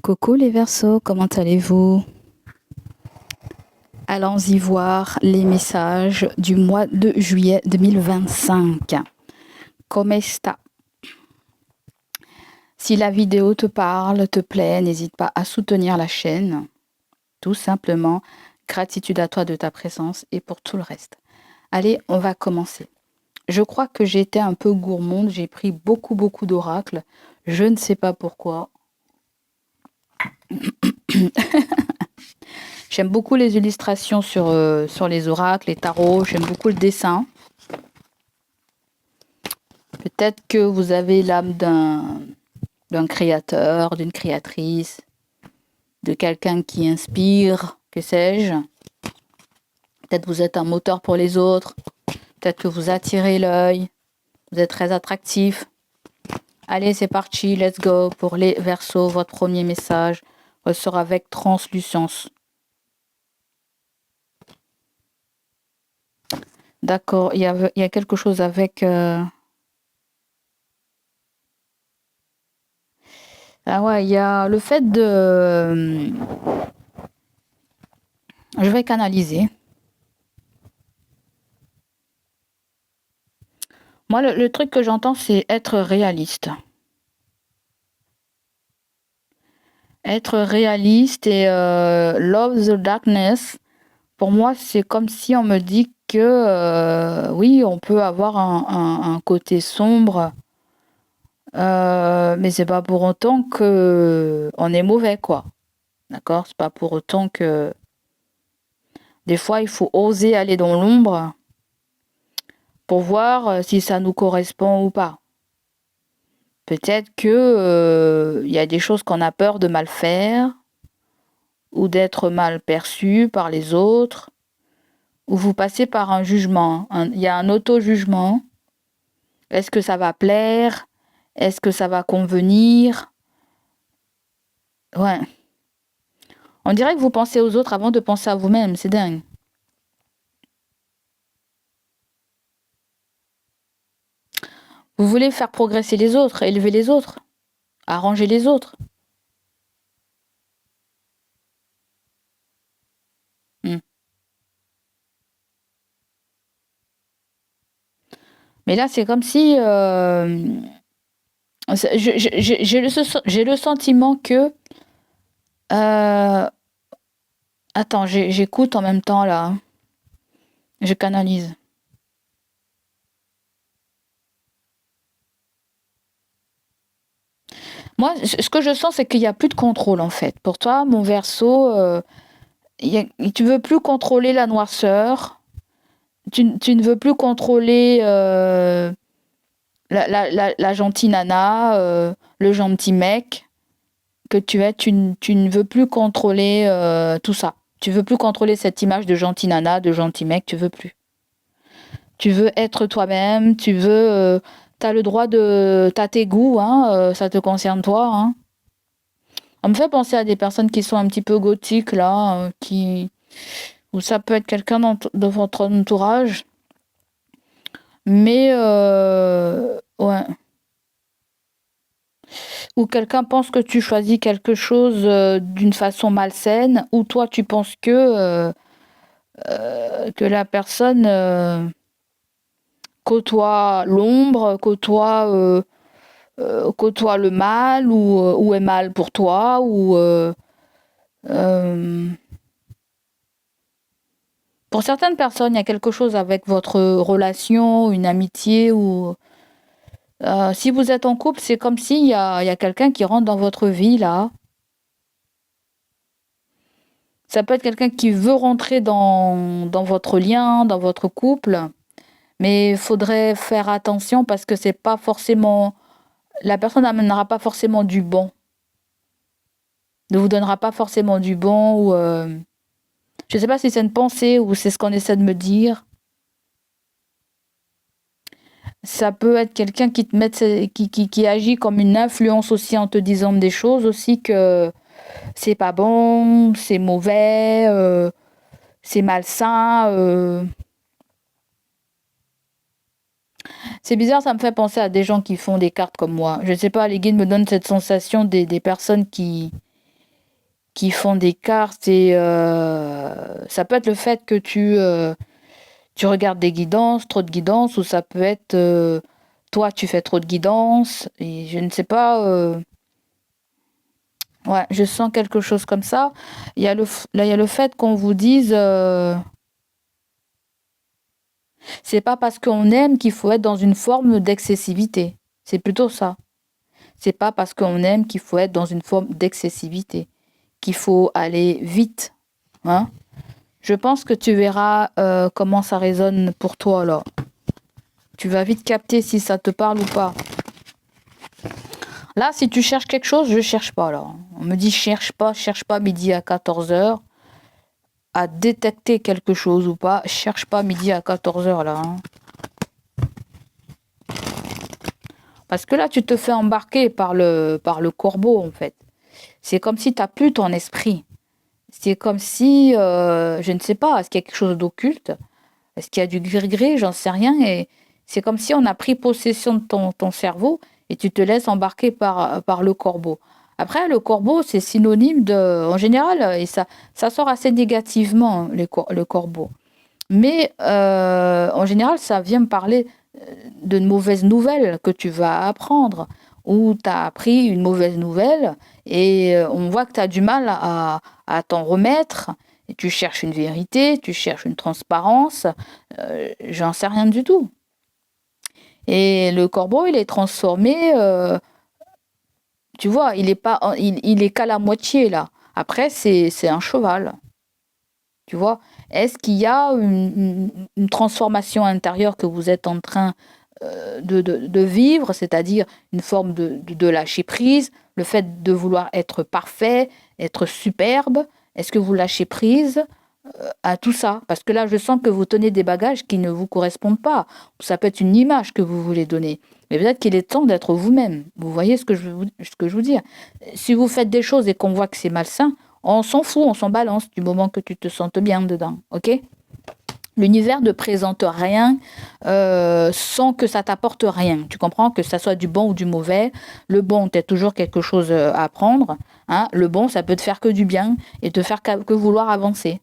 Coucou les Verseaux, comment allez-vous? Allons-y voir les messages du mois de juillet 2025. Come sta? Si la vidéo te parle, te plaît, n'hésite pas à soutenir la chaîne. Tout simplement, gratitude à toi de ta présence et pour tout le reste. Allez, on va commencer. Je crois que j'ai été un peu gourmande, j'ai pris beaucoup d'oracles. Je ne sais pas pourquoi. J'aime beaucoup les illustrations sur les oracles, les tarots. J'aime beaucoup le dessin. Peut-être que vous avez l'âme d'un créateur, d'une créatrice, de quelqu'un qui inspire, que sais-je. Peut-être vous êtes un moteur pour les autres. Peut-être que vous attirez l'œil. Vous êtes très attractif. Allez, c'est parti, let's go. Pour les Verseaux, votre premier message ressort avec translucence. D'accord, il y a quelque chose avec... Ah ouais, il y a le fait de... Je vais canaliser. Moi, le truc que j'entends, c'est être réaliste. Être réaliste et love the darkness. Pour moi, c'est comme si on me dit que oui, on peut avoir un côté sombre, mais c'est pas pour autant que on est mauvais, quoi. D'accord? C'est pas pour autant que des fois, il faut oser aller dans l'ombre pour voir si ça nous correspond ou pas. Peut-être que y a des choses qu'on a peur de mal faire ou d'être mal perçu par les autres, ou vous passez par un jugement. Il y a un auto-jugement. Est-ce que ça va plaire? Est-ce que ça va convenir? Ouais. On dirait que vous pensez aux autres avant de penser à vous-même. C'est dingue. Vous voulez faire progresser les autres, élever les autres, arranger les autres. Mais là, c'est comme si... j'ai le sentiment que... attends, j'écoute en même temps, là. Je canalise. Moi, ce que je sens, c'est qu'il n'y a plus de contrôle, en fait. Pour toi, mon Verseau, tu veux plus contrôler la noirceur. Tu ne veux plus contrôler la gentille nana, le gentil mec que tu es. Tu ne veux plus contrôler tout ça. Tu veux plus contrôler cette image de gentille nana, de gentil mec. Tu veux plus. Tu veux être toi-même. Tu veux... t'as le droit de... T'as tes goûts, hein, ça te concerne toi, hein. On me fait penser à des personnes qui sont un petit peu gothiques, là, ou ça peut être quelqu'un de votre entourage. Mais, ouais. Ou quelqu'un pense que tu choisis quelque chose d'une façon malsaine, ou toi tu penses que la personne côtoie l'ombre, côtoie le mal, ou est mal pour toi, ou... pour certaines personnes, il y a quelque chose avec votre relation, une amitié, ou... si vous êtes en couple, c'est comme s'il y a quelqu'un qui rentre dans votre vie, là. Ça peut être quelqu'un qui veut rentrer dans votre lien, dans votre couple, mais il faudrait faire attention parce que c'est pas forcément... La personne n'amènera pas forcément du bon. Ne vous donnera pas forcément du bon, ou... je sais pas si c'est une pensée ou c'est ce qu'on essaie de me dire. Ça peut être quelqu'un qui te met, qui agit comme une influence aussi en te disant des choses aussi que c'est pas bon, c'est mauvais, c'est malsain. C'est bizarre, ça me fait penser à des gens qui font des cartes comme moi. Je sais pas, les guides me donnent cette sensation des personnes qui font des cartes et ça peut être le fait que tu regardes des guidances, trop de guidances, ou ça peut être toi tu fais trop de guidances et je ne sais pas. Ouais, je sens quelque chose comme ça. Là, il y a le fait qu'on vous dise c'est pas parce qu'on aime qu'il faut être dans une forme d'excessivité. C'est plutôt ça. C'est pas parce qu'on aime qu'il faut être dans une forme d'excessivité, qu'il faut aller vite. Hein. Je pense que tu verras comment ça résonne pour toi là. Tu vas vite capter si ça te parle ou pas. Là, si tu cherches quelque chose, je cherche pas là. On me dit cherche pas midi à 14h à détecter quelque chose ou pas. Cherche pas midi à 14h là. Hein. Parce que là, tu te fais embarquer par le corbeau en fait. C'est comme si tu n'as plus ton esprit. C'est comme si, je ne sais pas, est-ce qu'il y a quelque chose d'occulte? Est-ce qu'il y a du gris-gris? J'en sais rien. Et c'est comme si on a pris possession de ton cerveau et tu te laisses embarquer par le corbeau. Après, le corbeau, c'est synonyme de, en général, et ça sort assez négativement, le corbeau. Mais en général, ça vient me parler de mauvaises nouvelles que tu vas apprendre, ou tu as appris une mauvaise nouvelle et on voit que tu as du mal à t'en remettre. Et tu cherches une vérité, tu cherches une transparence, j'en sais rien du tout. Et le corbeau, il est transformé, tu vois, il est qu'à la moitié là. Après, c'est un cheval, tu vois. Est-ce qu'il y a une transformation intérieure que vous êtes en train de vivre, c'est-à-dire une forme de lâcher prise, le fait de vouloir être parfait, être superbe? Est-ce que vous lâchez prise à tout ça? Parce que là, je sens que vous tenez des bagages qui ne vous correspondent pas. Ça peut être une image que vous voulez donner. Mais peut-être qu'il est temps d'être vous-même. Vous voyez ce que je veux dire? Si vous faites des choses et qu'on voit que c'est malsain, on s'en fout, on s'en balance du moment que tu te sentes bien dedans. Ok? L'univers ne présente rien sans que ça t'apporte rien. Tu comprends? Que ça soit du bon ou du mauvais. Le bon, tu as toujours quelque chose à apprendre. Hein? Le bon, ça peut te faire que du bien et te faire que vouloir avancer.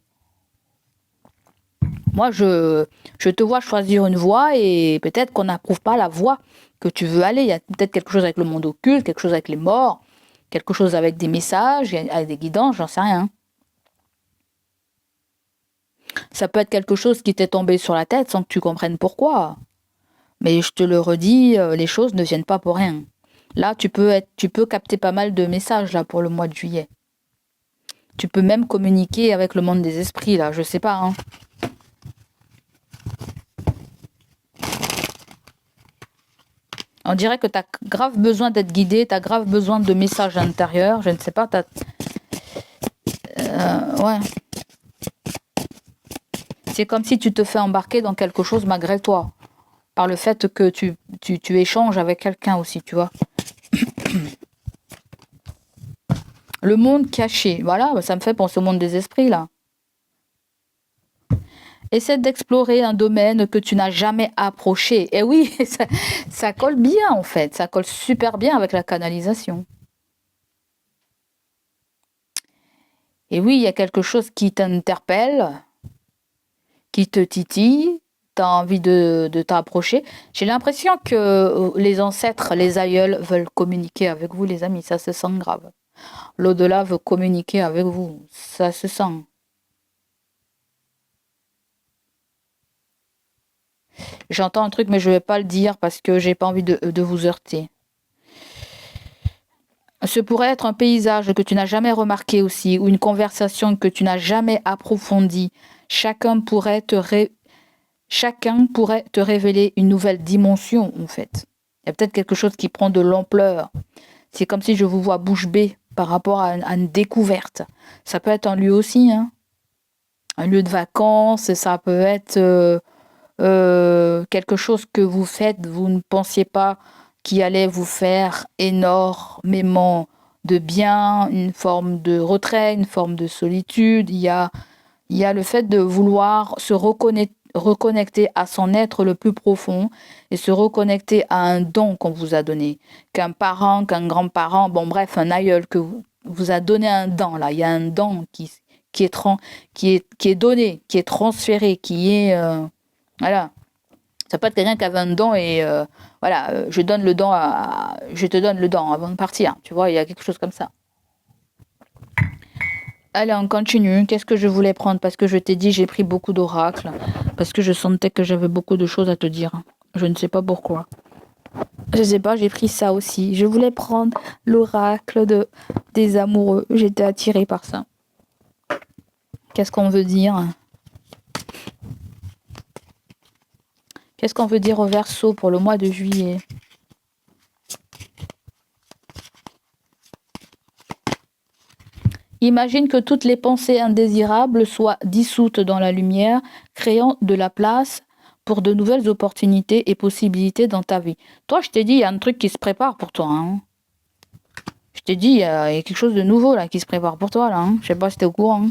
Moi, je te vois choisir une voie et peut-être qu'on n'approuve pas la voie que tu veux aller. Il y a peut-être quelque chose avec le monde occulte, quelque chose avec les morts, quelque chose avec des messages, avec des guidances, j'en sais rien. Ça peut être quelque chose qui t'est tombé sur la tête sans que tu comprennes pourquoi. Mais je te le redis, les choses ne viennent pas pour rien. Là, tu peux capter pas mal de messages là pour le mois de juillet. Tu peux même communiquer avec le monde des esprits là, je sais pas. Hein. On dirait que tu as grave besoin d'être guidé, tu as grave besoin de messages intérieurs, je ne sais pas, ouais. C'est comme si tu te fais embarquer dans quelque chose malgré toi, par le fait que tu échanges avec quelqu'un aussi, tu vois. Le monde caché, voilà, ça me fait penser au monde des esprits, là. Essaie d'explorer un domaine que tu n'as jamais approché. Et oui, ça colle bien, en fait, ça colle super bien avec la canalisation. Et oui, il y a quelque chose qui t'interpelle, qui te titille, tu as envie de t'approcher. J'ai l'impression que les ancêtres, les aïeuls veulent communiquer avec vous, les amis, ça se sent grave. L'au-delà veut communiquer avec vous, ça se sent. J'entends un truc, mais je ne vais pas le dire parce que j'ai pas envie de vous heurter. Ce pourrait être un paysage que tu n'as jamais remarqué aussi, ou une conversation que tu n'as jamais approfondie. Chacun pourrait te révéler une nouvelle dimension, en fait. Il y a peut-être quelque chose qui prend de l'ampleur. C'est comme si je vous vois bouche bée par rapport à une découverte. Ça peut être un lieu aussi, hein. Un lieu de vacances, ça peut être quelque chose que vous faites, vous ne pensiez pas qui allait vous faire énormément de bien, une forme de retrait, une forme de solitude. Il y a le fait de vouloir se reconnecter à son être le plus profond et se reconnecter à un don qu'on vous a donné, qu'un parent, qu'un grand-parent, bon bref, un aïeul que vous a donné un don, là. Il y a un don qui est donné, qui est transféré, qui est... voilà. Ça peut être quelqu'un qui avait un don et voilà, je te donne le don avant de partir. Tu vois, il y a quelque chose comme ça. Allez, on continue. Qu'est-ce que je voulais prendre? Parce que je t'ai dit, j'ai pris beaucoup d'oracles. Parce que je sentais que j'avais beaucoup de choses à te dire. Je ne sais pas pourquoi. Je sais pas, j'ai pris ça aussi. Je voulais prendre l'oracle des amoureux. J'étais attirée par ça. Qu'est-ce qu'on veut dire? Qu'est-ce qu'on veut dire au Verseau pour le mois de juillet? Imagine que toutes les pensées indésirables soient dissoutes dans la lumière, créant de la place pour de nouvelles opportunités et possibilités dans ta vie. Toi, je t'ai dit, il y a un truc qui se prépare pour toi. Hein. Je t'ai dit, il y a quelque chose de nouveau là qui se prépare pour toi. Là, hein. Je sais pas si t'es au courant.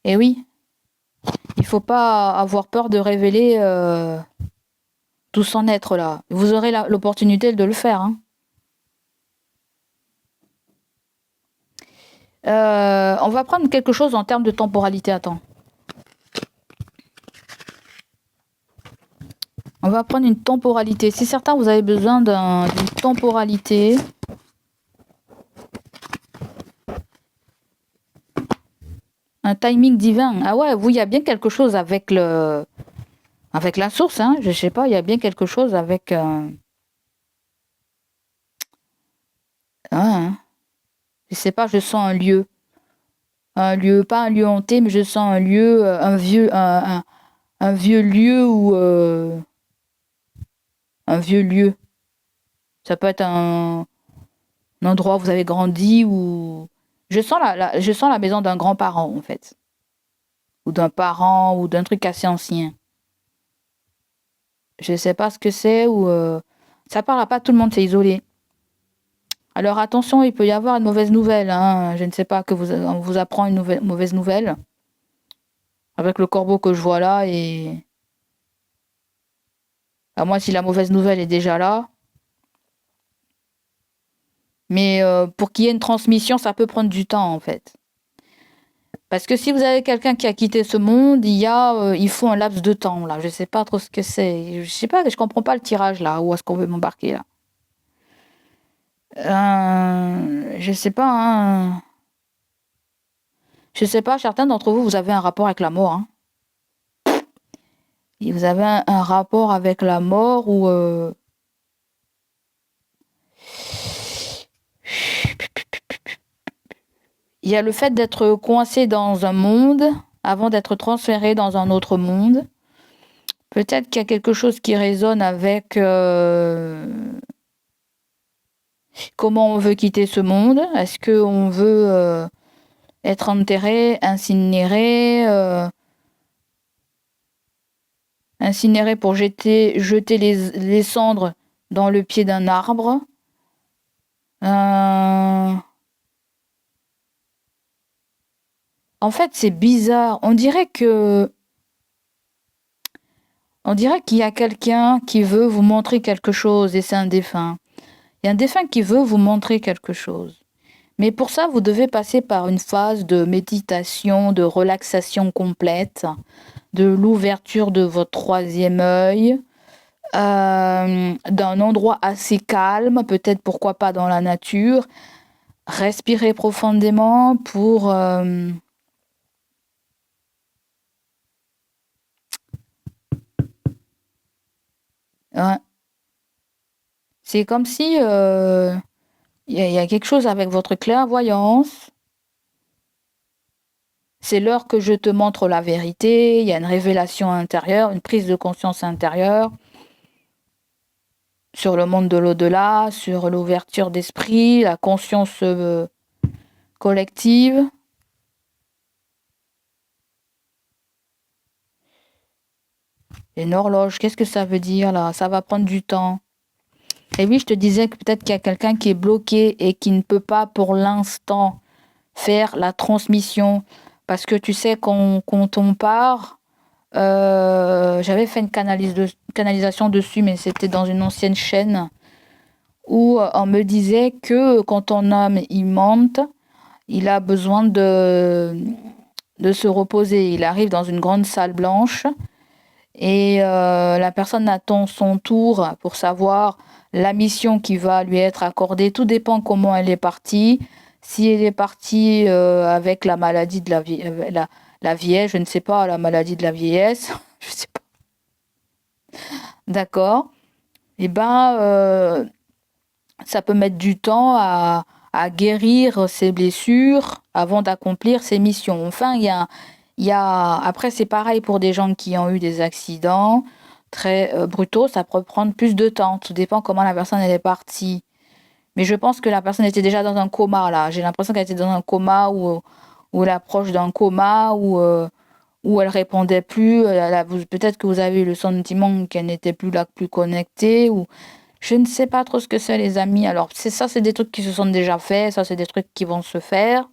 Et oui, il faut pas avoir peur de révéler tout son être là. Vous aurez l'opportunité de le faire. Hein. On va prendre quelque chose en termes de temporalité. Attends. On va prendre une temporalité. Si certains, vous avez besoin d'une temporalité. Un timing divin. Ah ouais, vous, il y a bien quelque chose avec la source. Hein. Je sais pas, il y a bien quelque chose avec... hein. Je sais pas, je sens un lieu. Un lieu, pas un lieu hanté, mais je sens un lieu, un vieux lieu ou... un vieux lieu. Ça peut être un endroit où vous avez grandi ou... je sens la maison d'un grand-parent, en fait. Ou d'un parent, ou d'un truc assez ancien. Je sais pas ce que c'est, ou... ça parle à pas tout le monde, c'est isolé. Alors attention, il peut y avoir une mauvaise nouvelle. Hein. Je ne sais pas, on vous apprend une mauvaise nouvelle. Avec le corbeau que je vois là, et... à moins si la mauvaise nouvelle est déjà là. Mais pour qu'il y ait une transmission, ça peut prendre du temps, en fait. Parce que si vous avez quelqu'un qui a quitté ce monde, il faut un laps de temps, là. Je sais pas trop ce que c'est. Je sais pas, je comprends pas le tirage, là. Où est-ce qu'on veut m'embarquer, là? Je sais pas, hein. Je sais pas, certains d'entre vous, vous avez un rapport avec la mort, hein. Et vous avez un rapport avec la mort où... il y a le fait d'être coincé dans un monde avant d'être transféré dans un autre monde. Peut-être qu'il y a quelque chose qui résonne avec comment on veut quitter ce monde. Est-ce qu'on veut être enterré, incinéré pour jeter les cendres dans le pied d'un arbre. En fait, c'est bizarre. On dirait qu'il y a quelqu'un qui veut vous montrer quelque chose et c'est un défunt. Il y a un défunt qui veut vous montrer quelque chose. Mais pour ça, vous devez passer par une phase de méditation, de relaxation complète, de l'ouverture de votre troisième œil, d'un endroit assez calme, peut-être pourquoi pas dans la nature. Respirez profondément pour... ouais. C'est comme si il y a quelque chose avec votre clairvoyance. C'est l'heure que je te montre la vérité. Il y a une révélation intérieure, une prise de conscience intérieure sur le monde de l'au-delà, sur l'ouverture d'esprit, la conscience collective. Une horloge, qu'est-ce que ça veut dire là? Ça va prendre du temps. Et oui, je te disais que peut-être qu'il y a quelqu'un qui est bloqué et qui ne peut pas pour l'instant faire la transmission. Parce que tu sais, quand on part, j'avais fait une canalisation dessus, mais c'était dans une ancienne chaîne. où on me disait que quand ton homme il monte, il a besoin de se reposer. Il arrive dans une grande salle blanche et la personne attend son tour pour savoir la mission qui va lui être accordée. Tout dépend comment elle est partie. Si elle est partie avec la maladie de la vieillesse, je ne sais pas, la maladie de la vieillesse, je sais pas. D'accord. Eh ben, ça peut mettre du temps à guérir ses blessures avant d'accomplir ses missions. Enfin, après, c'est pareil pour des gens qui ont eu des accidents très brutaux, ça peut prendre plus de temps. Tout dépend comment la personne elle est partie. Mais je pense que la personne était déjà dans un coma là. J'ai l'impression qu'elle était dans un coma ou elle approche d'un coma où elle répondait plus. Peut-être que vous avez eu le sentiment qu'elle n'était plus là, plus connectée ou je ne sais pas trop ce que c'est les amis. Alors c'est ça, c'est des trucs qui se sont déjà faits. Ça, c'est des trucs qui vont se faire.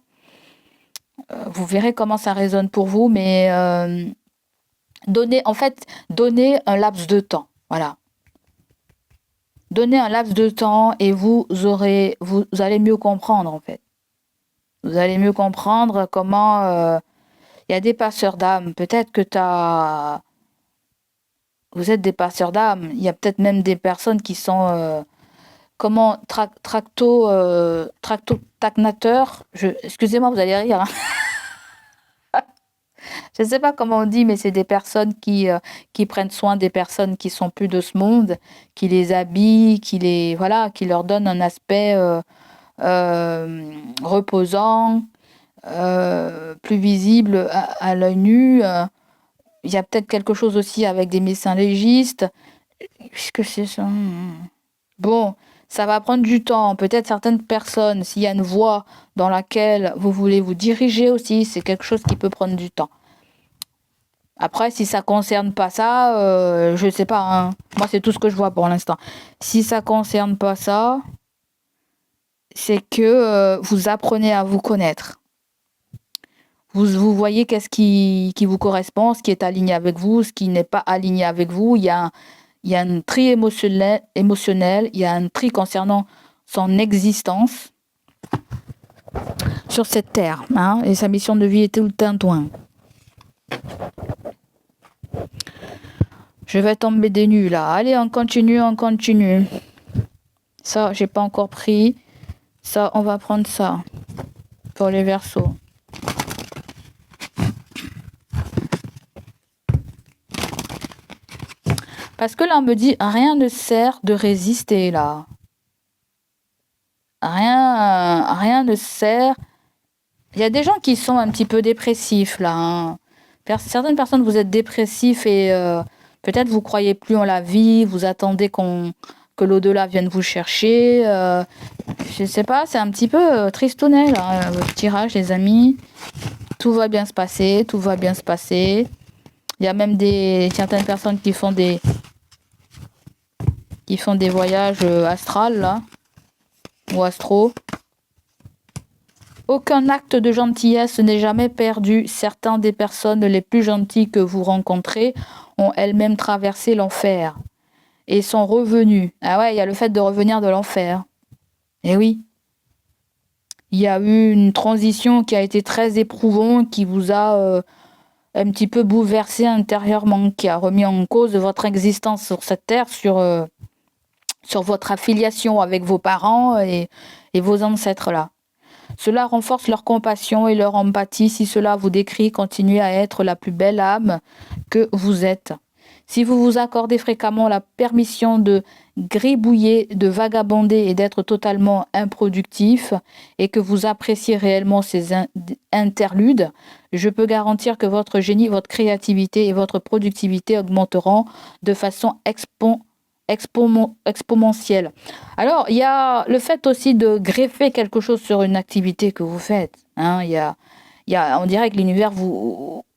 Vous verrez comment ça résonne pour vous, mais donnez un laps de temps. Voilà. Donnez un laps de temps et vous allez mieux comprendre en fait. Vous allez mieux comprendre comment il y a des passeurs d'âme. Peut-être que vous êtes des passeurs d'âme. Il y a peut-être même des personnes qui sont tractotacnateurs. Excusez-moi, vous allez rire. Hein. Je ne sais pas comment on dit, mais c'est des personnes qui prennent soin des personnes qui sont plus de ce monde, qui les habillent, qui leur donnent un aspect reposant, plus visible à l'œil nu. Il y a peut-être quelque chose aussi avec des médecins légistes. Qu'est-ce que c'est ça? Bon, ça va prendre du temps. Peut-être certaines personnes, s'il y a une voie dans laquelle vous voulez vous diriger aussi, c'est quelque chose qui peut prendre du temps. Après, si ça concerne pas ça, je sais pas. Hein. Moi, c'est tout ce que je vois pour l'instant. Si ça concerne pas ça, c'est que vous apprenez à vous connaître. Vous voyez qu'est-ce qui vous correspond, ce qui est aligné avec vous, ce qui n'est pas aligné avec vous. Il y a un tri émotionnel, il y a un tri concernant son existence sur cette terre. Hein, et sa mission de vie était tout le tintouin. Je vais tomber des nues là. Allez, on continue. Ça, j'ai pas encore pris. Ça, on va prendre ça pour les Verseaux. Parce que là, on me dit, rien ne sert de résister là. Rien ne sert. Il y a des gens qui sont un petit peu dépressifs là. Hein. Certaines personnes, vous êtes dépressifs et peut-être vous croyez plus en la vie, vous attendez que l'au-delà vienne vous chercher. Je sais pas, c'est un petit peu tristounet là, votre tirage, les amis. Tout va bien se passer, tout va bien se passer. Il y a même certaines personnes qui font des voyages astrales là, ou astro. Aucun acte de gentillesse n'est jamais perdu. Certaines des personnes les plus gentilles que vous rencontrez ont elles-mêmes traversé l'enfer et sont revenues. Ah ouais, il y a le fait de revenir de l'enfer. Eh oui. Il y a eu une transition qui a été très éprouvante, qui vous a un petit peu bouleversé intérieurement, qui a remis en cause votre existence sur cette terre, sur votre affiliation avec vos parents et vos ancêtres là. Cela renforce leur compassion et leur empathie. Si cela vous décrit, continuez à être la plus belle âme que vous êtes. Si vous vous accordez fréquemment la permission de gribouiller, de vagabonder et d'être totalement improductif, et que vous appréciez réellement ces interludes, je peux garantir que votre génie, votre créativité et votre productivité augmenteront de façon exponentielle. Alors, il y a le fait aussi de greffer quelque chose sur une activité que vous faites. Hein, on dirait que l'univers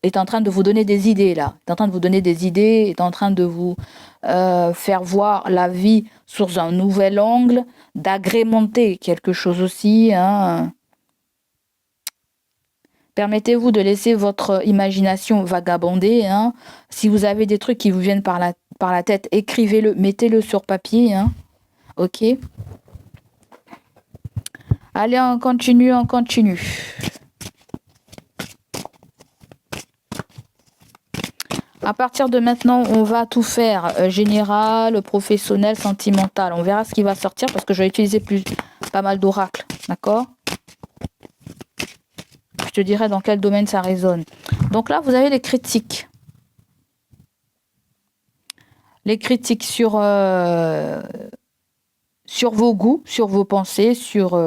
est en train de vous donner des idées, là. Est en train de vous donner des idées, est en train de vous faire voir la vie sous un nouvel angle, d'agrémenter quelque chose aussi. Hein. Permettez-vous de laisser votre imagination vagabonder. Hein. Si vous avez des trucs qui vous viennent par la tête, écrivez-le, mettez-le sur papier. Hein. Ok. Allez, on continue, on continue. À partir de maintenant, on va tout faire. Général, professionnel, sentimental. On verra ce qui va sortir parce que je vais utiliser pas mal d'oracles. D'accord? Je te dirai dans quel domaine ça résonne. Donc là, vous avez les critiques. Les critiques sur vos goûts, sur vos pensées, sur...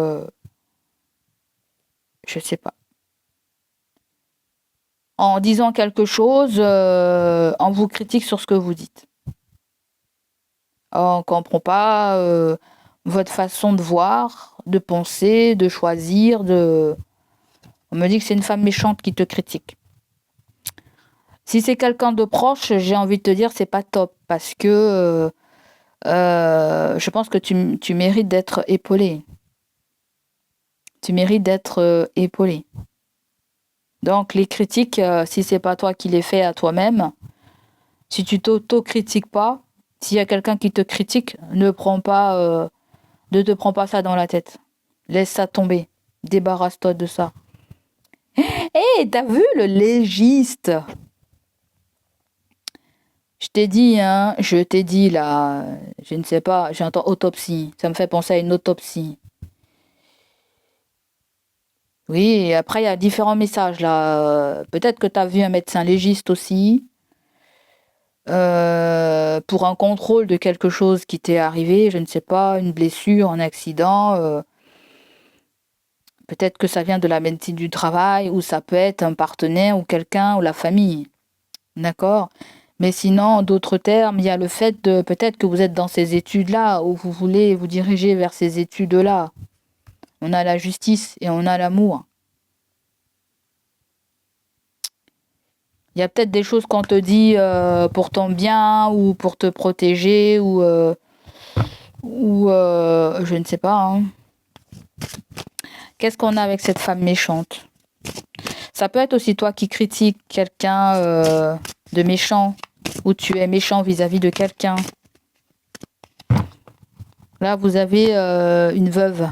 je sais pas. En disant quelque chose, on vous critique sur ce que vous dites. On ne comprend pas votre façon de voir, de penser, de choisir, de... On me dit que c'est une femme méchante qui te critique. Si c'est quelqu'un de proche, j'ai envie de te dire c'est pas top parce que je pense que tu mérites d'être épaulé. Tu mérites d'être épaulé. Donc les critiques, si c'est pas toi qui les fais à toi-même, si tu t'auto-critiques pas, s'il y a quelqu'un qui te critique, ne te prends pas ça dans la tête. Laisse ça tomber. Débarrasse-toi de ça. Hé, t'as vu le légiste? Je t'ai dit là, je ne sais pas, j'entends autopsie. Ça me fait penser à une autopsie. Oui, et après il y a différents messages là. Peut-être que tu as vu un médecin légiste aussi. Pour un contrôle de quelque chose qui t'est arrivé, je ne sais pas, une blessure, un accident. Peut-être que ça vient de la médecine du travail, ou ça peut être un partenaire, ou quelqu'un, ou la famille. D'accord? Mais sinon, en d'autres termes, il y a le fait de peut-être que vous êtes dans ces études-là, ou vous voulez vous diriger vers ces études-là. On a la justice et on a l'amour. Il y a peut-être des choses qu'on te dit pour ton bien, ou pour te protéger, ou je ne sais pas. Hein. Qu'est-ce qu'on a avec cette femme méchante? Ça peut être aussi toi qui critiques quelqu'un de méchant, ou tu es méchant vis-à-vis de quelqu'un. Là, vous avez une veuve.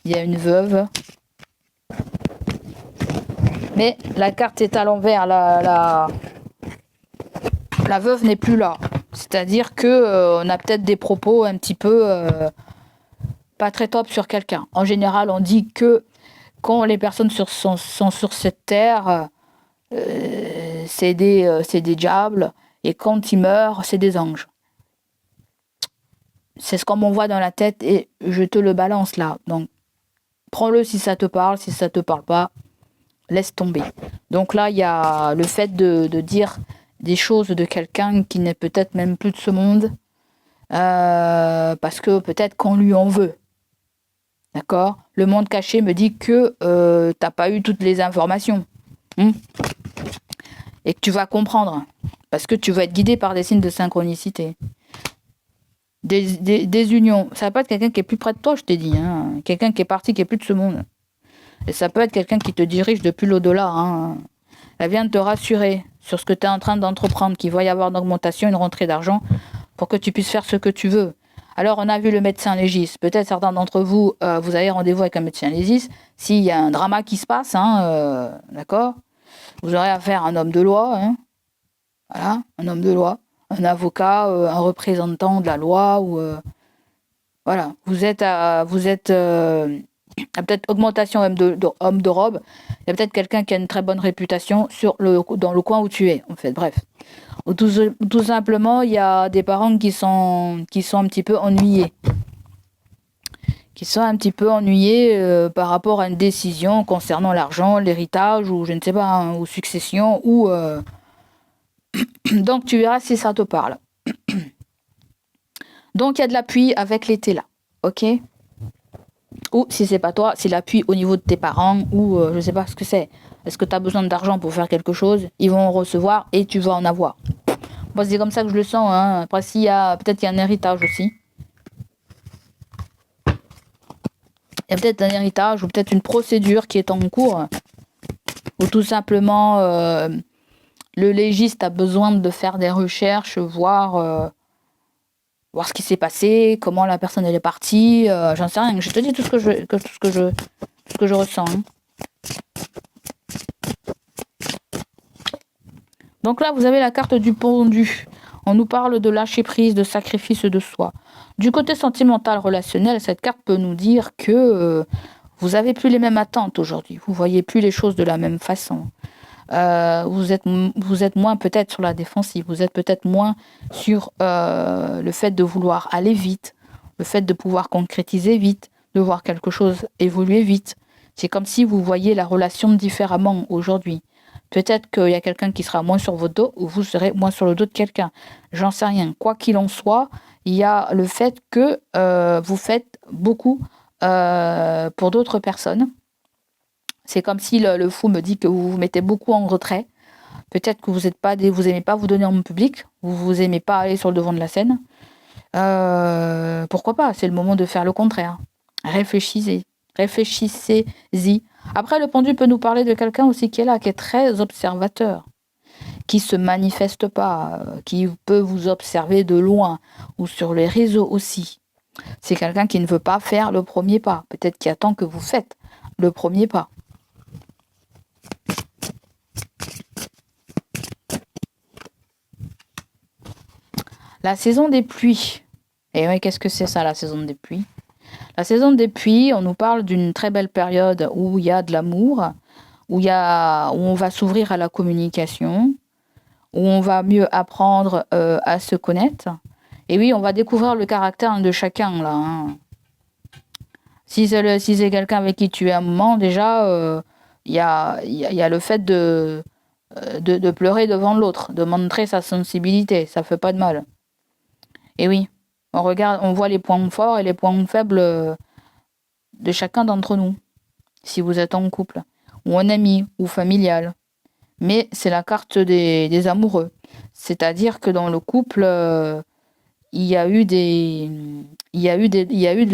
Il y a une veuve. Mais la carte est à l'envers. La veuve n'est plus là. C'est-à-dire que on a peut-être des propos un petit peu pas très top sur quelqu'un. En général, on dit que quand les personnes sont sur cette terre, c'est des diables, et quand ils meurent, c'est des anges. C'est ce qu'on m'envoie dans la tête et je te le balance là. Donc, prends-le si ça te parle, si ça te parle pas, laisse tomber. Donc là, il y a le fait de dire des choses de quelqu'un qui n'est peut-être même plus de ce monde, parce que peut-être qu'on lui en veut. D'accord? Le monde caché me dit que t'as pas eu toutes les informations. Et que tu vas comprendre. Parce que tu vas être guidé par des signes de synchronicité. Des unions. Ça peut être quelqu'un qui est plus près de toi, je t'ai dit. Hein. Quelqu'un qui est parti, qui est plus de ce monde. Et ça peut être quelqu'un qui te dirige depuis l'au-delà. Hein. Elle vient de te rassurer sur ce que tu es en train d'entreprendre, qu'il va y avoir une augmentation, une rentrée d'argent, pour que tu puisses faire ce que tu veux. Alors, on a vu le médecin légiste. Peut-être certains d'entre vous, vous avez rendez-vous avec un médecin légiste. S'il y a un drama qui se passe, hein, d'accord, vous aurez affaire à un homme de loi. Hein, voilà, un homme de loi. Un avocat, un représentant de la loi. Ou voilà, vous êtes peut-être augmentation homme de robe. Il y a peut-être quelqu'un qui a une très bonne réputation dans le coin où tu es, en fait. Bref. Ou tout simplement, il y a des parents qui sont un petit peu ennuyés. Qui sont un petit peu ennuyés par rapport à une décision concernant l'argent, l'héritage, ou je ne sais pas, hein, ou succession, ou... Donc, tu verras si ça te parle. Donc, il y a de l'appui avec l'été là. Ok? Ou si c'est pas toi, c'est l'appui au niveau de tes parents, ou je sais pas ce que c'est. Est-ce que tu as besoin d'argent pour faire quelque chose? Ils vont en recevoir et tu vas en avoir. Moi, c'est comme ça que je le sens. Hein. Après, peut-être qu'il y a un héritage aussi. Il y a peut-être un héritage ou peut-être une procédure qui est en cours. Ou tout simplement, le légiste a besoin de faire des recherches, voir voir ce qui s'est passé, comment la personne elle est partie, j'en sais rien. Je te dis tout ce que je ressens. Hein. Donc là, vous avez la carte du pendu. On nous parle de lâcher prise, de sacrifice de soi. Du côté sentimental, relationnel, cette carte peut nous dire que vous avez plus les mêmes attentes aujourd'hui. Vous voyez plus les choses de la même façon. Vous êtes moins peut-être sur la défensive. Vous êtes peut-être moins sur le fait de vouloir aller vite, le fait de pouvoir concrétiser vite, de voir quelque chose évoluer vite. C'est comme si vous voyez la relation différemment aujourd'hui. Peut-être qu'il y a quelqu'un qui sera moins sur votre dos ou vous serez moins sur le dos de quelqu'un. J'en sais rien. Quoi qu'il en soit, il y a le fait que vous faites beaucoup pour d'autres personnes. C'est comme si le fou me dit que vous vous mettez beaucoup en retrait. Peut-être que vous aimez pas vous donner en public, vous aimez pas aller sur le devant de la scène. Pourquoi pas? C'est le moment de faire le contraire. Réfléchissez. Réfléchissez-y. Après, le pendu peut nous parler de quelqu'un aussi qui est là, qui est très observateur, qui se manifeste pas, qui peut vous observer de loin ou sur les réseaux aussi. C'est quelqu'un qui ne veut pas faire le premier pas. Peut-être qui attend que vous faites le premier pas. La saison des pluies. Et oui, qu'est-ce que c'est ça, la saison des pluies? La saison des pluies, on nous parle d'une très belle période où il y a de l'amour, où on va s'ouvrir à la communication, où on va mieux apprendre à se connaître. Et oui, on va découvrir le caractère de chacun, là. Hein. Si c'est quelqu'un avec qui tu es un moment, déjà, il y a le fait de pleurer devant l'autre, de montrer sa sensibilité. Ça fait pas de mal. Et oui, on voit les points forts et les points faibles de chacun d'entre nous. Si vous êtes en couple, ou en ami, ou familial. Mais c'est la carte des amoureux. C'est-à-dire que dans le couple, il y a eu de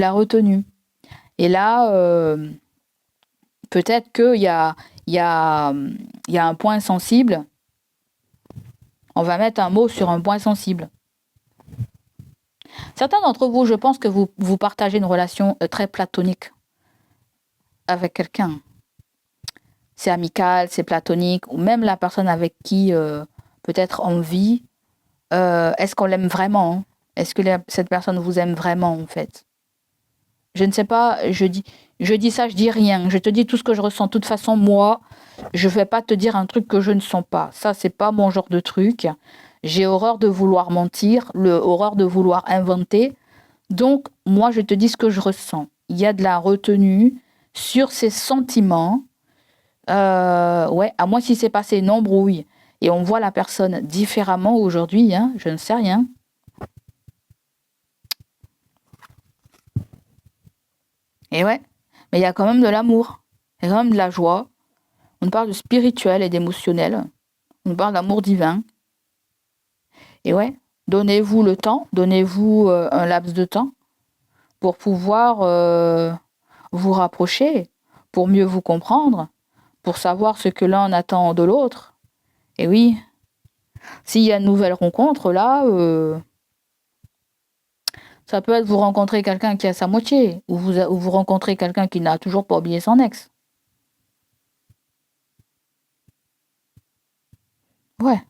la retenue. Et là, peut-être qu'il y a un point sensible. On va mettre un mot sur un point sensible. Certains d'entre vous, je pense que vous partagez une relation très platonique avec quelqu'un. C'est amical, c'est platonique, ou même la personne avec qui peut-être on vit. Est-ce qu'on l'aime vraiment? Est-ce que cette personne vous aime vraiment, en fait? Je ne sais pas, je dis ça, je dis rien. Je te dis tout ce que je ressens. De toute façon, moi, je ne vais pas te dire un truc que je ne sens pas. Ça, c'est pas mon genre de truc. J'ai horreur de vouloir mentir, horreur de vouloir inventer. Donc, moi, je te dis ce que je ressens. Il y a de la retenue sur ces sentiments. Ouais, à moins si c'est passé une embrouille et on voit la personne différemment aujourd'hui, hein, je ne sais rien. Et ouais, mais il y a quand même de l'amour, il y a quand même de la joie. On parle de spirituel et d'émotionnel. On parle d'amour divin. Et ouais, donnez-vous le temps, donnez-vous un laps de temps pour pouvoir vous rapprocher, pour mieux vous comprendre, pour savoir ce que l'un attend de l'autre. Et oui, s'il y a une nouvelle rencontre, là, ça peut être vous rencontrer quelqu'un qui a sa moitié, ou vous rencontrez quelqu'un qui n'a toujours pas oublié son ex. Ouais.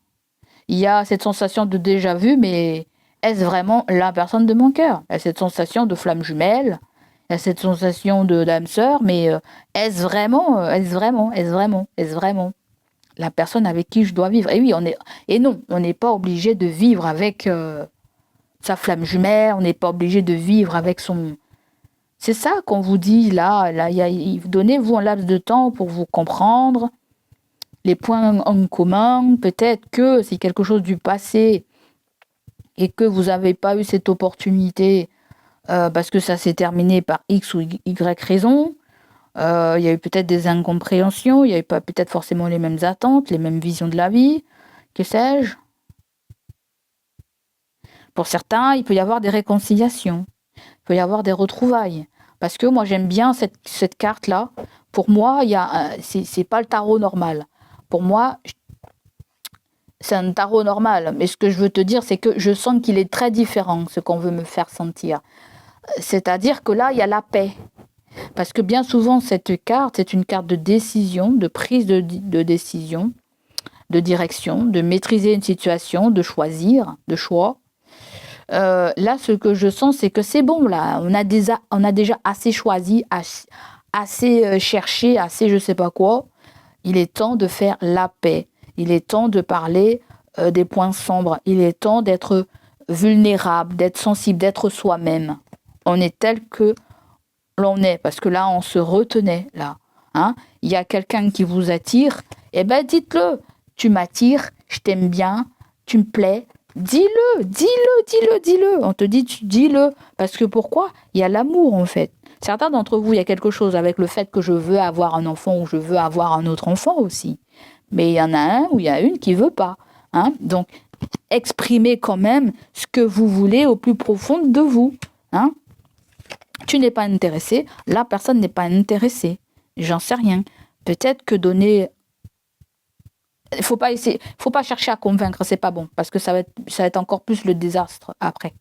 Il y a cette sensation de déjà vu, mais est-ce vraiment la personne de mon cœur? Il y a cette sensation de flamme jumelle, il y a cette sensation de d'âme sœur, mais est-ce vraiment, est-ce vraiment, est-ce vraiment, est-ce vraiment la personne avec qui je dois vivre? Et oui, on n'est pas obligé de vivre avec sa flamme jumelle, on n'est pas obligé de vivre avec son. C'est ça qu'on vous dit là, donnez-vous un laps de temps pour vous comprendre. Les points en commun, peut-être que c'est quelque chose du passé et que vous n'avez pas eu cette opportunité parce que ça s'est terminé par X ou Y raison. Il y a eu peut-être des incompréhensions, il n'y avait pas peut-être forcément les mêmes attentes, les mêmes visions de la vie, que sais-je. Pour certains, il peut y avoir des réconciliations, il peut y avoir des retrouvailles. Parce que moi, j'aime bien cette carte-là. Pour moi, c'est pas le tarot normal. Pour moi, c'est un tarot normal. Mais ce que je veux te dire, c'est que je sens qu'il est très différent, ce qu'on veut me faire sentir. C'est-à-dire que là, il y a la paix. Parce que bien souvent, cette carte, c'est une carte de décision, de prise de décision, de direction, de maîtriser une situation, de choisir, de choix. Là, ce que je sens, c'est que c'est bon, là. On a déjà assez choisi, assez cherché, assez je sais pas quoi. Il est temps de faire la paix. Il est temps de parler des points sombres. Il est temps d'être vulnérable, d'être sensible, d'être soi-même. On est tel que l'on est, parce que là, on se retenait, là. Hein? Il y a quelqu'un qui vous attire, eh ben dites-le. Tu m'attires, je t'aime bien, tu me plais. Dis-le, dis-le, dis-le, dis-le. On te dit, dis-le. Parce que pourquoi? Il y a l'amour, en fait. Certains d'entre vous, il y a quelque chose avec le fait que je veux avoir un enfant ou je veux avoir un autre enfant aussi. Mais il y en a un ou il y a une qui veut pas. Hein? Donc, exprimez quand même ce que vous voulez au plus profond de vous. Hein? Tu n'es pas intéressé, la personne n'est pas intéressée. J'en sais rien. Peut-être que donner... Il faut pas chercher à convaincre, c'est pas bon, parce que ça va être encore plus le désastre après.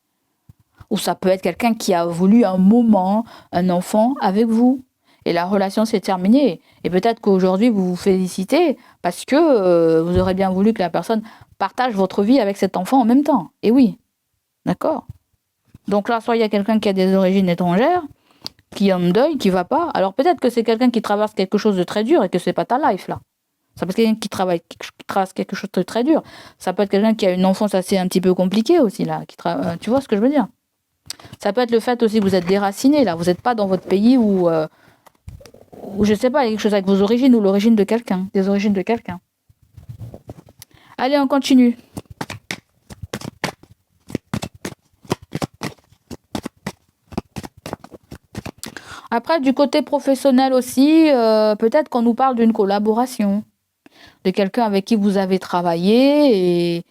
Ou ça peut être quelqu'un qui a voulu un moment, un enfant avec vous, et la relation s'est terminée. Et peut-être qu'aujourd'hui vous vous félicitez parce que vous aurez bien voulu que la personne partage votre vie avec cet enfant en même temps. Et oui, d'accord. Donc là, soit il y a quelqu'un qui a des origines étrangères, qui est en deuil, qui va pas. Alors peut-être que c'est quelqu'un qui traverse quelque chose de très dur et que c'est pas ta life là. Ça peut être quelqu'un qui traverse quelque chose de très dur. Ça peut être quelqu'un qui a une enfance assez un petit peu compliquée aussi là. Tu vois ce que je veux dire? Ça peut être le fait aussi que vous êtes déraciné là. Vous n'êtes pas dans votre pays ou je sais pas, il y a quelque chose avec vos origines ou l'origine de quelqu'un, des origines de quelqu'un. Allez, on continue. Après, du côté professionnel aussi, peut-être qu'on nous parle d'une collaboration, de quelqu'un avec qui vous avez travaillé et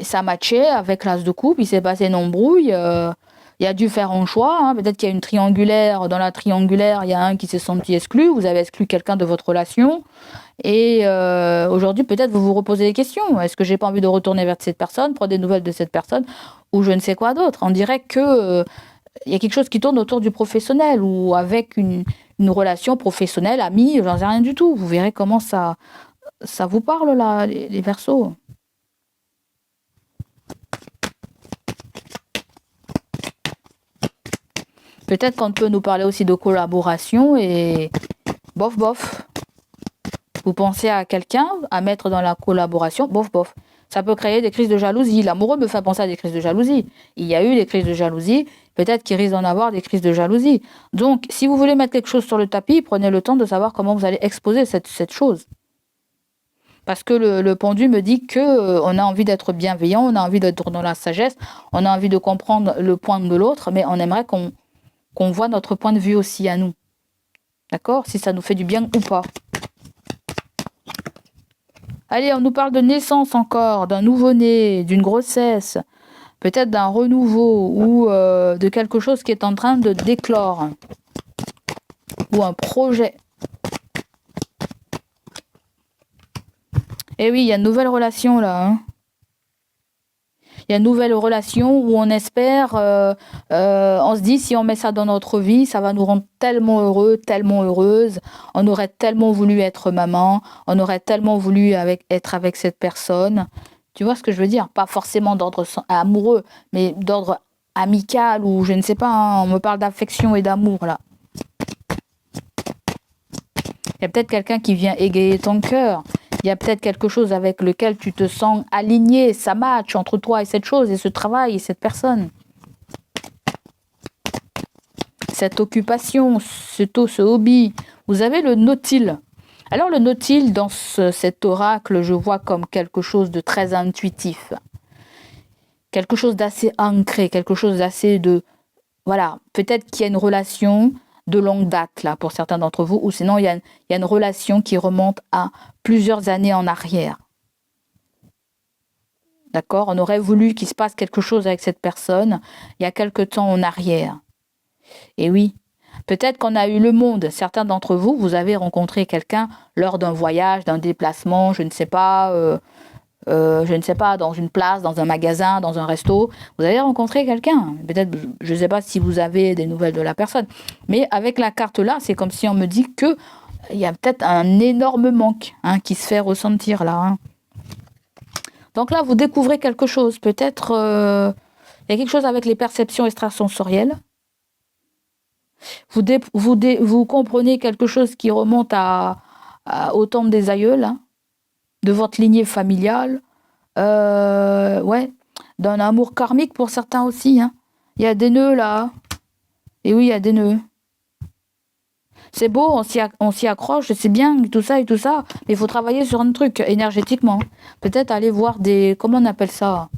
ça matchait avec l'as de coupe, il s'est passé une embrouille, il a dû faire un choix, hein. Peut-être qu'il y a une triangulaire, dans la triangulaire, il y a un qui s'est senti exclu, vous avez exclu quelqu'un de votre relation, et aujourd'hui, peut-être vous vous reposez des questions. Est-ce que j'ai pas envie de retourner vers cette personne, prendre des nouvelles de cette personne, ou je ne sais quoi d'autre. On dirait que il y a quelque chose qui tourne autour du professionnel, ou avec une relation professionnelle, amie, j'en sais rien du tout. Vous verrez comment ça vous parle, là, les Verseaux. Peut-être qu'on peut nous parler aussi de collaboration et bof, bof. Vous pensez à quelqu'un à mettre dans la collaboration, bof, bof. Ça peut créer des crises de jalousie. L'amoureux me fait penser à des crises de jalousie. Il y a eu des crises de jalousie. Peut-être qu'il risque d'en avoir des crises de jalousie. Donc, si vous voulez mettre quelque chose sur le tapis, prenez le temps de savoir comment vous allez exposer cette chose. Parce que le pendu me dit que on a envie d'être bienveillant, on a envie d'être dans la sagesse, on a envie de comprendre le point de l'autre, mais on aimerait qu'on voit notre point de vue aussi à nous. D'accord? Si ça nous fait du bien ou pas. Allez, on nous parle de naissance encore, d'un nouveau-né, d'une grossesse, peut-être d'un renouveau ou de quelque chose qui est en train de d'éclore. Ou un projet. Eh oui, il y a une nouvelle relation là. Hein. Il y a une nouvelle relation où on espère, on se dit si on met ça dans notre vie, ça va nous rendre tellement heureux, tellement heureuse. On aurait tellement voulu être maman, on aurait tellement voulu être avec cette personne. Tu vois ce que je veux dire? Pas forcément d'ordre amoureux, mais d'ordre amical ou je ne sais pas, hein, on me parle d'affection et d'amour là. Il y a peut-être quelqu'un qui vient égayer ton cœur. Il y a peut-être quelque chose avec lequel tu te sens aligné, ça match entre toi et cette chose, et ce travail, et cette personne. Cette occupation, ce hobby. Vous avez le nautile. Alors le nautile, dans cet oracle, je vois comme quelque chose de très intuitif. Quelque chose d'assez ancré, quelque chose d'assez de... Voilà, peut-être qu'il y a une relation de longue date là pour certains d'entre vous, ou sinon il y a une relation qui remonte à plusieurs années en arrière. D'accord? On aurait voulu qu'il se passe quelque chose avec cette personne il y a quelque temps en arrière. Et oui, peut-être qu'on a eu le monde. Certains d'entre vous, vous avez rencontré quelqu'un lors d'un voyage, d'un déplacement, je ne sais pas, je ne sais pas, dans une place, dans un magasin, dans un resto, vous allez rencontrer quelqu'un. Peut-être, je ne sais pas si vous avez des nouvelles de la personne. Mais avec la carte là, c'est comme si on me dit que il y a peut-être un énorme manque qui se fait ressentir là. Donc là, vous découvrez quelque chose. Peut-être, il y a quelque chose avec les perceptions extrasensorielles. Vous comprenez quelque chose qui remonte au temps des aïeuls, de votre lignée familiale, ouais, d'un amour karmique pour certains aussi. Il y a des nœuds là. Et oui, il y a des nœuds. C'est beau, on s'y accroche, c'est bien, tout ça et tout ça, mais il faut travailler sur un truc énergétiquement. Peut-être aller voir comment on appelle ça?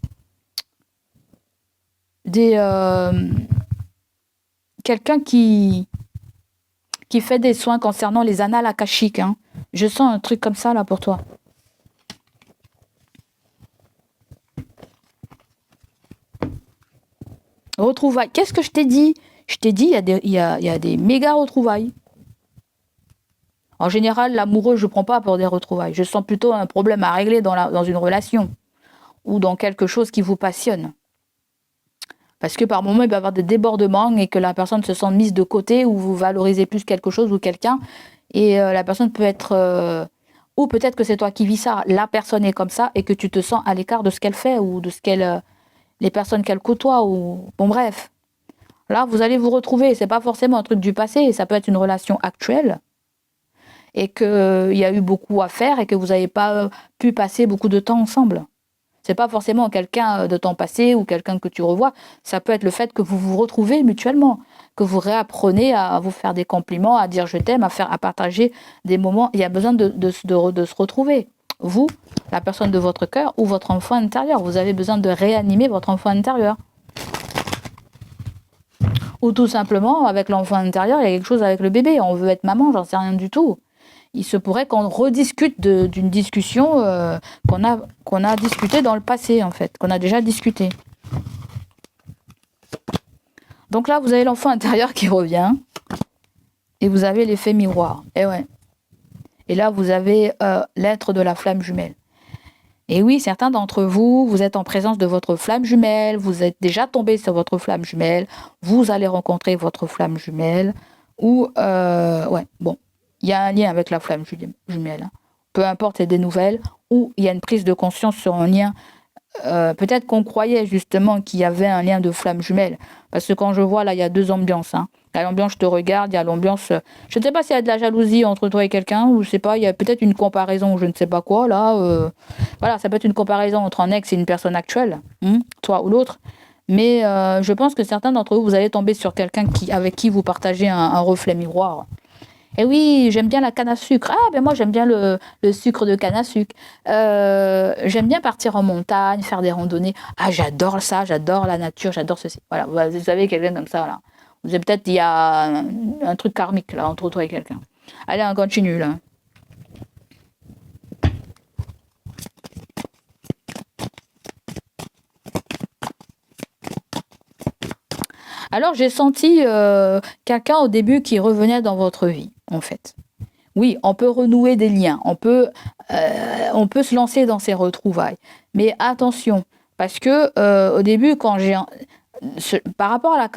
Quelqu'un qui fait des soins concernant les annales akashiques. Je sens un truc comme ça là pour toi. Retrouvailles. Qu'est-ce que je t'ai dit? Je t'ai dit, il y a des méga retrouvailles. En général, l'amoureux, je ne prends pas pour des retrouvailles. Je sens plutôt un problème à régler dans une relation ou dans quelque chose qui vous passionne. Parce que par moment, il peut y avoir des débordements et que la personne se sent mise de côté ou vous valorisez plus quelque chose ou quelqu'un. Et la personne peut être... ou peut-être que c'est toi qui vis ça. La personne est comme ça et que tu te sens à l'écart de ce qu'elle fait ou de les personnes qu'elle côtoie. Bon, bref. Là, vous allez vous retrouver. C'est pas forcément un truc du passé. Ça peut être une relation actuelle. Et qu'il y a eu beaucoup à faire et que vous n'avez pas pu passer beaucoup de temps ensemble. C'est pas forcément quelqu'un de temps passé ou quelqu'un que tu revois. Ça peut être le fait que vous vous retrouvez mutuellement, que vous réapprenez à vous faire des compliments, à dire je t'aime, à partager des moments. Il y a besoin de se retrouver. Vous, la personne de votre cœur ou votre enfant intérieur. Vous avez besoin de réanimer votre enfant intérieur. Ou tout simplement, avec l'enfant intérieur, il y a quelque chose avec le bébé. On veut être maman, j'en sais rien du tout. Il se pourrait qu'on rediscute d'une discussion qu'on a discutée dans le passé, en fait, qu'on a déjà discuté. Donc là, vous avez l'enfant intérieur qui revient et vous avez l'effet miroir. Et ouais. Et là, vous avez l'être de la flamme jumelle. Et oui, certains d'entre vous, vous êtes en présence de votre flamme jumelle, vous êtes déjà tombé sur votre flamme jumelle, vous allez rencontrer votre flamme jumelle, ou, ouais, bon, il y a un lien avec la flamme jumelle. Peu importe, il y a des nouvelles, ou il y a une prise de conscience sur un lien. Peut-être qu'on croyait justement qu'il y avait un lien de flamme jumelle. Parce que quand je vois, là, il y a deux ambiances. Il y a l'ambiance je te regarde, il y a l'ambiance... je ne sais pas s'il y a de la jalousie entre toi et quelqu'un, ou je sais pas, il y a peut-être une comparaison, je ne sais pas quoi, là. Voilà, ça peut être une comparaison entre un ex et une personne actuelle, toi ou l'autre. Mais je pense que certains d'entre vous, vous allez tomber sur quelqu'un avec qui vous partagez un reflet miroir. Et oui, j'aime bien la canne à sucre. Ah, ben moi, j'aime bien le sucre de canne à sucre. J'aime bien partir en montagne, faire des randonnées. Ah, j'adore ça, j'adore la nature, j'adore ceci. Voilà, vous savez, quelqu'un comme ça, là. Vous avez peut-être, il y a un truc karmique, là, entre toi et quelqu'un. Allez, on continue, là. Alors, j'ai senti quelqu'un au début qui revenait dans votre vie, en fait. Oui, on peut renouer des liens, on peut se lancer dans ces retrouvailles. Mais attention, parce que au début, par rapport à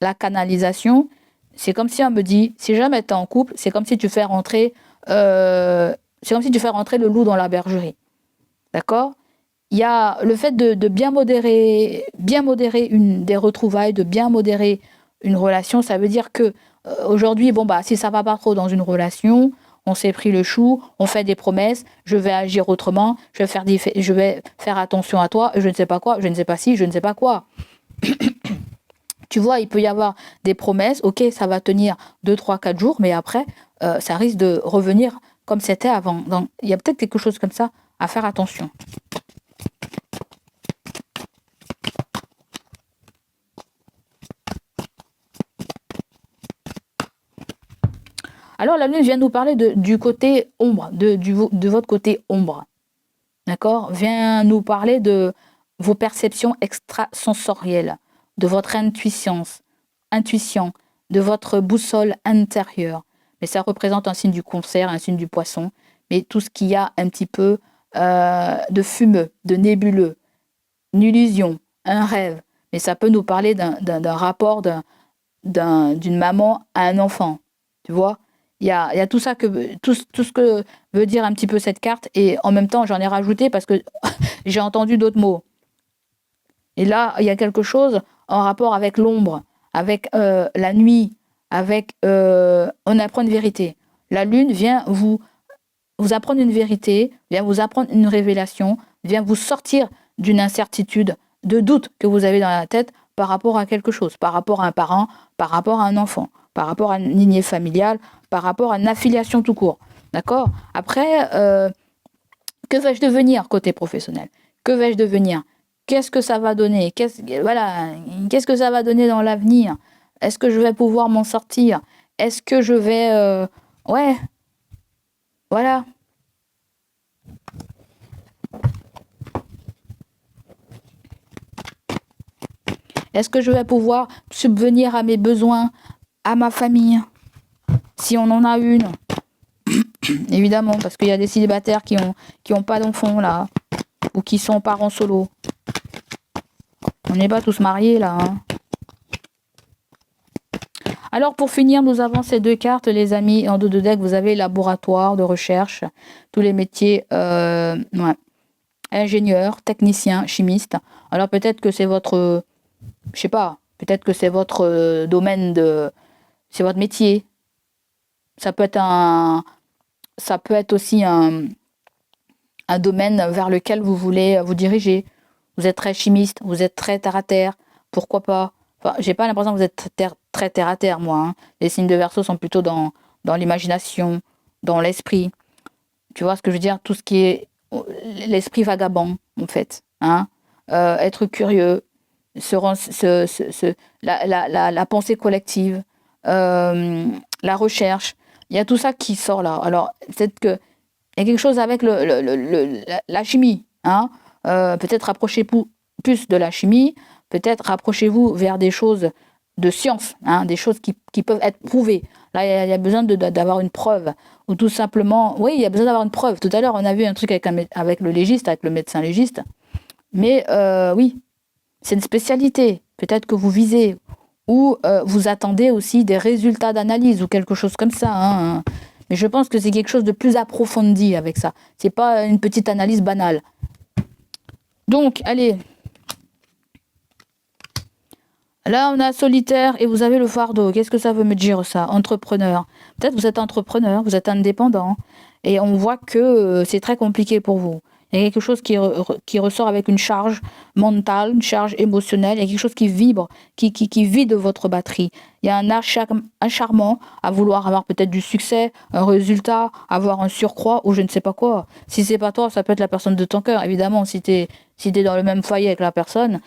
la canalisation, c'est comme si on me dit, si jamais tu es en couple, c'est comme si tu fais rentrer le loup dans la bergerie. D'accord? Il y a le fait de bien modérer des retrouvailles, de bien modérer une relation. Ça veut dire que aujourd'hui, bon bah si ça va pas trop dans une relation, on s'est pris le chou, on fait des promesses, je vais agir autrement, je vais faire attention à toi, je ne sais pas quoi, je ne sais pas si, je ne sais pas quoi. Tu vois, il peut y avoir des promesses, ok, ça va tenir 2, 3, 4 jours, mais après, ça risque de revenir comme c'était avant. Donc, il y a peut-être quelque chose comme ça à faire attention. Alors, la lune vient nous parler du côté ombre, de votre côté ombre. D'accord? Vient nous parler de vos perceptions extrasensorielles, de votre intuition, de votre boussole intérieure. Mais ça représente un signe du Cancer, un signe du Poisson. Mais tout ce qu'il y a un petit peu de fumeux, de nébuleux, une illusion, un rêve. Mais ça peut nous parler d'un rapport d'une maman à un enfant. Tu vois, il y a tout ça tout ce que veut dire un petit peu cette carte. Et en même temps, j'en ai rajouté parce que j'ai entendu d'autres mots. Et là, il y a quelque chose en rapport avec l'ombre, avec la nuit, avec on apprend une vérité. La lune vient vous apprendre une vérité, vient vous apprendre une révélation, vient vous sortir d'une incertitude, de doute que vous avez dans la tête par rapport à quelque chose, par rapport à un parent, par rapport à un enfant, par rapport à une lignée familiale, par rapport à une affiliation tout court. D'accord ? Après, que vais-je devenir côté professionnel ? Que vais-je devenir ? Qu'est-ce que ça va donner ? Qu'est-ce que ça va donner dans l'avenir ? Est-ce que je vais pouvoir m'en sortir ? Est-ce que je vais... Ouais, voilà. Est-ce que je vais pouvoir subvenir à mes besoins, à ma famille, si on en a une? Évidemment, parce qu'il y a des célibataires qui ont pas d'enfants là, ou qui sont parents solo. On n'est pas tous mariés là. Hein. Alors pour finir, nous avons ces deux cartes, les amis. En dos de deck, vous avez laboratoire de recherche, tous les métiers, ingénieur, technicien, chimiste. Alors peut-être que c'est votre, je sais pas, peut-être que c'est votre domaine c'est votre métier. Ça peut être aussi un domaine vers lequel vous voulez vous diriger. Vous êtes très chimiste, vous êtes très terre à terre. Pourquoi pas? Enfin, j'ai pas l'impression que vous êtes très terre à terre, moi. Hein. Les signes de Verseau sont plutôt dans l'imagination, dans l'esprit. Tu vois ce que je veux dire? Tout ce qui est l'esprit vagabond, en fait. Hein? Être curieux, la pensée collective, la recherche. Il y a tout ça qui sort là. Alors, peut-être que il y a quelque chose avec la chimie. Hein? Peut-être rapprochez-vous plus de la chimie. Peut-être rapprochez-vous vers des choses de science, hein, des choses qui peuvent être prouvées. Là, il y a besoin d'avoir une preuve. Ou tout simplement, oui, il y a besoin d'avoir une preuve. Tout à l'heure, on a vu un truc avec le légiste, avec le médecin légiste. Mais oui, c'est une spécialité. Peut-être que vous visez. Ou vous attendez aussi des résultats d'analyse ou quelque chose comme ça. Hein. Mais je pense que c'est quelque chose de plus approfondi avec ça. C'est pas une petite analyse banale. Donc, allez. Là, on a solitaire et vous avez le fardeau. Qu'est-ce que ça veut me dire, ça? Entrepreneur. Peut-être vous êtes entrepreneur, vous êtes indépendant. Et on voit que c'est très compliqué pour vous. Il y a quelque chose qui ressort avec une charge mentale, une charge émotionnelle. Il y a quelque chose qui vibre, qui vide votre batterie. Il y a un acharnement à vouloir avoir peut-être du succès, un résultat, avoir un surcroît ou je ne sais pas quoi. Si c'est pas toi, ça peut être la personne de ton cœur. Évidemment, si t'es dans le même foyer avec la personne,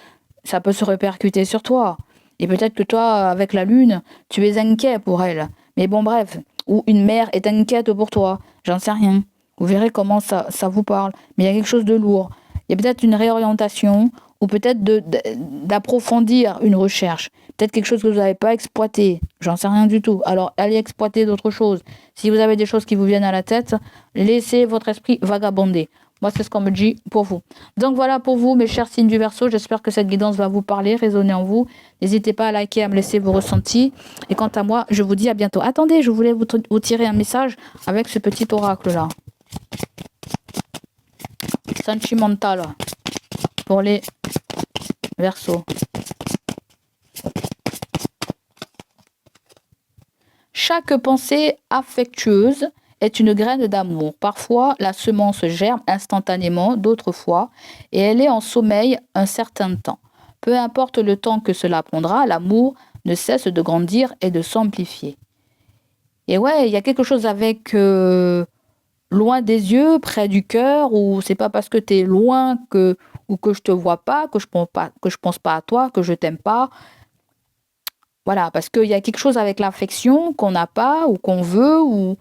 ça peut se répercuter sur toi. Et peut-être que toi, avec la lune, tu es inquiet pour elle. Mais bon, bref. Ou une mère est inquiète pour toi. J'en sais rien. Vous verrez comment ça vous parle. Mais il y a quelque chose de lourd. Il y a peut-être une réorientation ou peut-être d'approfondir une recherche. Peut-être quelque chose que vous n'avez pas exploité. J'en sais rien du tout. Alors, allez exploiter d'autres choses. Si vous avez des choses qui vous viennent à la tête, laissez votre esprit vagabonder. Moi, c'est ce qu'on me dit pour vous. Donc voilà pour vous, mes chers signes du Verseau. J'espère que cette guidance va vous parler, résonner en vous. N'hésitez pas à liker, à me laisser vos ressentis. Et quant à moi, je vous dis à bientôt. Attendez, je voulais vous tirer un message avec ce petit oracle-là. Sentimental pour les Verseaux. Chaque pensée affectueuse est une graine d'amour. Parfois, la semence germe instantanément, d'autres fois, et elle est en sommeil un certain temps. Peu importe le temps que cela prendra, l'amour ne cesse de grandir et de s'amplifier. Et ouais, il y a quelque chose avec loin des yeux, près du cœur, ou c'est pas parce que tu es loin ou que je te vois pas, que je pense pas à toi, que je t'aime pas. Voilà, parce qu'il y a quelque chose avec l'affection qu'on n'a pas ou qu'on veut ou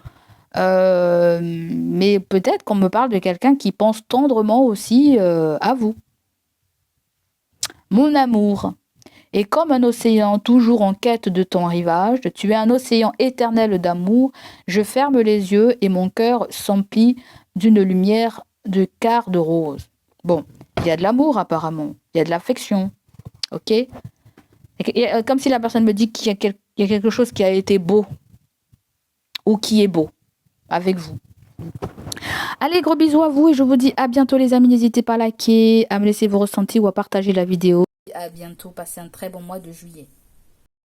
mais peut-être qu'on me parle de quelqu'un qui pense tendrement aussi à vous. Mon amour est comme un océan toujours en quête de ton rivage. Tu es un océan éternel d'amour. Je ferme les yeux et mon cœur s'emplit d'une lumière de quart de rose. Bon, il y a de l'amour apparemment, il y a de l'affection, ok? Et comme si la personne me dit qu'il y a quelque chose qui a été beau ou qui est beau avec vous. Allez, gros bisous à vous et je vous dis à bientôt les amis. N'hésitez pas à liker, à me laisser vos ressentis ou à partager la vidéo. À bientôt, passez un très bon mois de juillet.